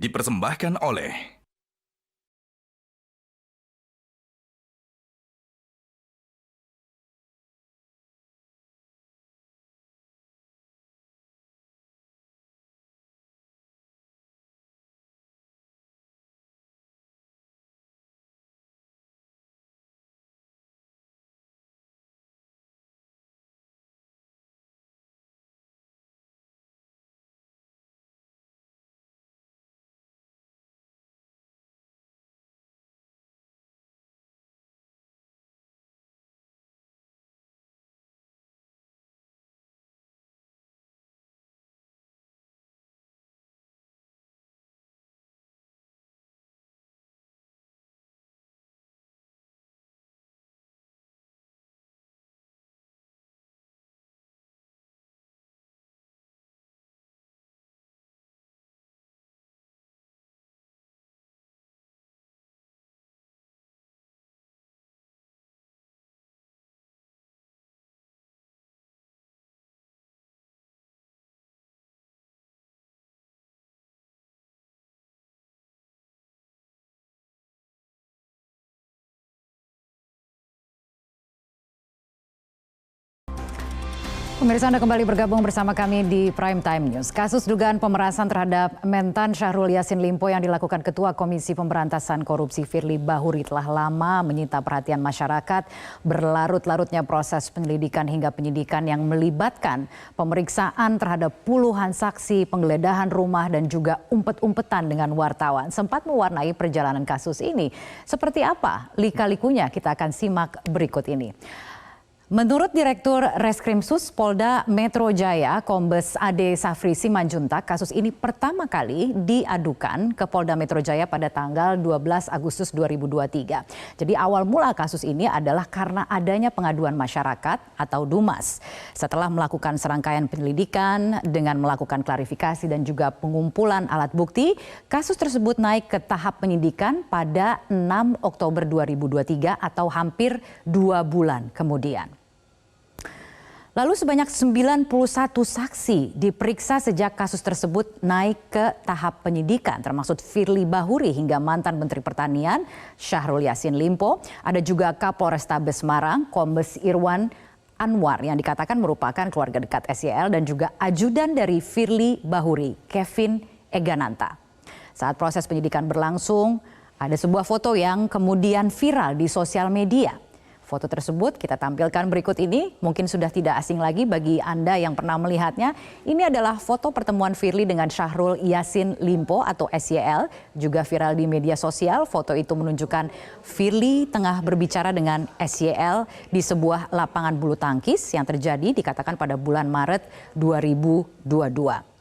dipersembahkan oleh Pemirsa, Anda kembali bergabung bersama kami di Prime Time News. Kasus dugaan pemerasan terhadap Mentan Syahrul Yassin Limpo yang dilakukan Ketua Komisi Pemberantasan Korupsi Firly Bahuri telah lama menyita perhatian masyarakat. Berlarut-larutnya proses penyelidikan hingga penyidikan yang melibatkan pemeriksaan terhadap puluhan saksi, penggeledahan rumah dan juga umpet-umpetan dengan wartawan sempat mewarnai perjalanan kasus ini. Seperti apa lika-likunya kita akan simak berikut ini. Menurut Direktur Reskrimsus Polda Metro Jaya, Kombes Ade Safri Simanjuntak, kasus ini pertama kali diadukan ke Polda Metro Jaya pada tanggal 12 Agustus 2023. Jadi awal mula kasus ini adalah karena adanya pengaduan masyarakat atau DUMAS. Setelah melakukan serangkaian penyelidikan dengan melakukan klarifikasi dan juga pengumpulan alat bukti, kasus tersebut naik ke tahap penyidikan pada 6 Oktober 2023 atau hampir 2 bulan kemudian. Lalu sebanyak 91 saksi diperiksa sejak kasus tersebut naik ke tahap penyidikan, termasuk Firly Bahuri hingga mantan Menteri Pertanian Syahrul Yassin Limpo. Ada juga Kapolrestabes Semarang, Kombes Irwan Anwar yang dikatakan merupakan keluarga dekat SYL dan juga ajudan dari Firly Bahuri, Kevin Egananta. Saat proses penyidikan berlangsung, ada sebuah foto yang kemudian viral di sosial media. Foto tersebut kita tampilkan berikut ini, mungkin sudah tidak asing lagi bagi Anda yang pernah melihatnya. Ini adalah foto pertemuan Firly dengan Syahrul Yassin Limpo atau SYL, juga viral di media sosial. Foto itu menunjukkan Firly tengah berbicara dengan SYL di sebuah lapangan bulu tangkis yang terjadi dikatakan pada bulan Maret 2022.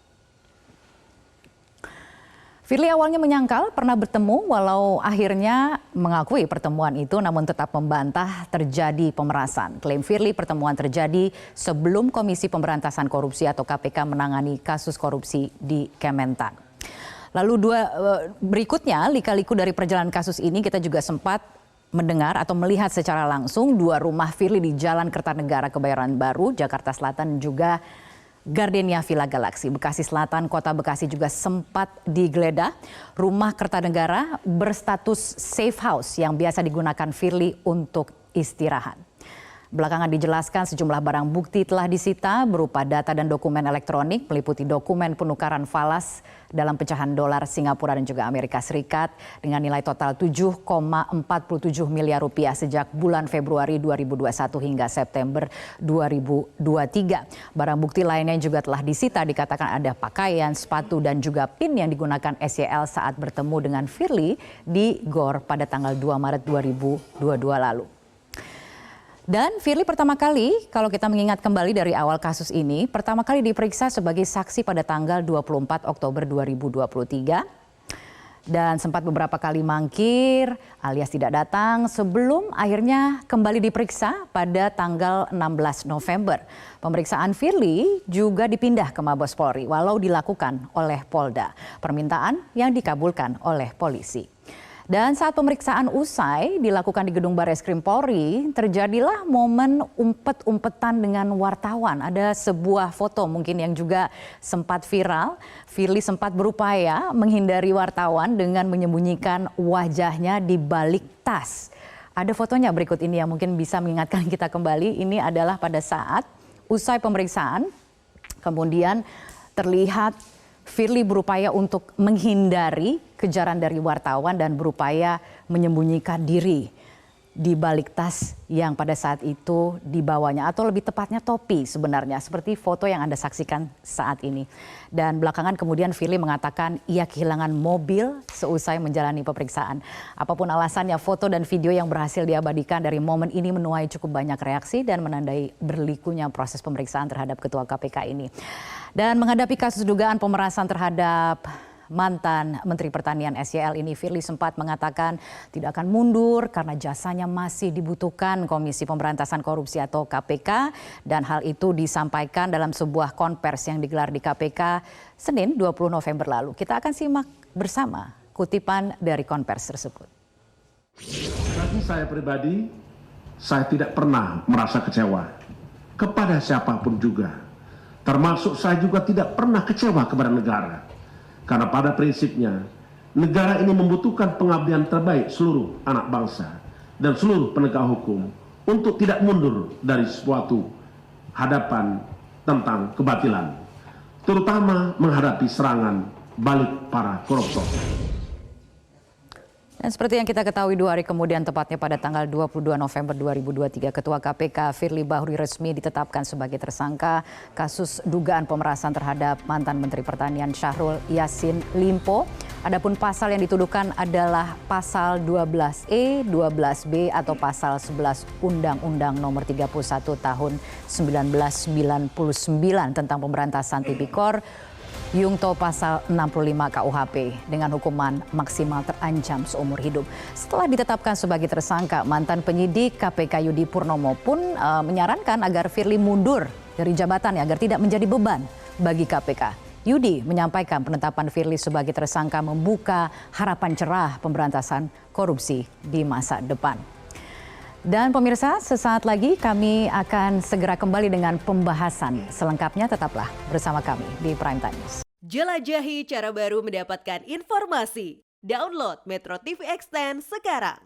Firly awalnya menyangkal pernah bertemu walau akhirnya mengakui pertemuan itu namun tetap membantah terjadi pemerasan. Klaim Firly pertemuan terjadi sebelum Komisi Pemberantasan Korupsi atau KPK menangani kasus korupsi di Kementan. Lalu berikutnya lika-liku dari perjalanan kasus ini kita juga sempat mendengar atau melihat secara langsung 2 rumah Firly di Jalan Kertanegara Kebayoran Baru, Jakarta Selatan juga Gardenia Villa Galaxy, Bekasi Selatan, Kota Bekasi juga sempat digeledah. Rumah Kertanegara berstatus safe house yang biasa digunakan Firly untuk istirahat. Belakangan dijelaskan sejumlah barang bukti telah disita berupa data dan dokumen elektronik meliputi dokumen penukaran falas dalam pecahan dolar Singapura dan juga Amerika Serikat dengan nilai total 7,47 miliar rupiah sejak bulan Februari 2021 hingga September 2023. Barang bukti lainnya juga telah disita, dikatakan ada pakaian, sepatu dan juga PIN yang digunakan SYL saat bertemu dengan Firly di GOR pada tanggal 2 Maret 2022 lalu. Dan Firly pertama kali, kalau kita mengingat kembali dari awal kasus ini, pertama kali diperiksa sebagai saksi pada tanggal 24 Oktober 2023. Dan sempat beberapa kali mangkir alias tidak datang sebelum akhirnya kembali diperiksa pada tanggal 16 November. Pemeriksaan Firly juga dipindah ke Mabes Polri walau dilakukan oleh Polda. Permintaan yang dikabulkan oleh polisi. Dan saat pemeriksaan usai dilakukan di gedung Barreskrim Polri, terjadilah momen umpet-umpetan dengan wartawan. Ada sebuah foto mungkin yang juga sempat viral. Firly sempat berupaya menghindari wartawan dengan menyembunyikan wajahnya di balik tas. Ada fotonya berikut ini yang mungkin bisa mengingatkan kita kembali. Ini adalah pada saat usai pemeriksaan, kemudian terlihat Firly berupaya untuk menghindari kejaran dari wartawan dan berupaya menyembunyikan diri di balik tas yang pada saat itu dibawanya, atau lebih tepatnya topi sebenarnya, seperti foto yang Anda saksikan saat ini. Dan belakangan kemudian Firly mengatakan ia kehilangan mobil seusai menjalani pemeriksaan. Apapun alasannya, foto dan video yang berhasil diabadikan dari momen ini menuai cukup banyak reaksi dan menandai berlikunya proses pemeriksaan terhadap Ketua KPK ini. Dan menghadapi kasus dugaan pemerasan terhadap mantan Menteri Pertanian SYL ini, Firly sempat mengatakan tidak akan mundur karena jasanya masih dibutuhkan Komisi Pemberantasan Korupsi atau KPK, dan hal itu disampaikan dalam sebuah konvers yang digelar di KPK Senin 20 November lalu. Kita akan simak bersama kutipan dari konvers tersebut. Bagi saya pribadi, saya tidak pernah merasa kecewa kepada siapapun juga. Termasuk saya juga tidak pernah kecewa kepada negara. Karena pada prinsipnya, negara ini membutuhkan pengabdian terbaik seluruh anak bangsa dan seluruh penegak hukum untuk tidak mundur dari suatu hadapan tentang kebatilan, terutama menghadapi serangan balik para koruptor. Dan seperti yang kita ketahui 2 hari kemudian, tepatnya pada tanggal 22 November 2023, Ketua KPK Firly Bahuri resmi ditetapkan sebagai tersangka kasus dugaan pemerasan terhadap mantan Menteri Pertanian Syahrul Yassin Limpo. Adapun pasal yang dituduhkan adalah pasal 12E, 12B atau pasal 11 Undang-Undang Nomor 31 Tahun 1999 tentang pemberantasan tipikor, Yungto pasal 65 KUHP dengan hukuman maksimal terancam seumur hidup. Setelah ditetapkan sebagai tersangka, mantan penyidik KPK Yudi Purnomo pun menyarankan agar Firly mundur dari jabatannya agar tidak menjadi beban bagi KPK. Yudi menyampaikan penetapan Firly sebagai tersangka membuka harapan cerah pemberantasan korupsi di masa depan. Dan pemirsa, sesaat lagi kami akan segera kembali dengan pembahasan selengkapnya. Tetaplah bersama kami di Prime Time News. Jelajahi cara baru mendapatkan informasi. Download Metro TV Extend sekarang.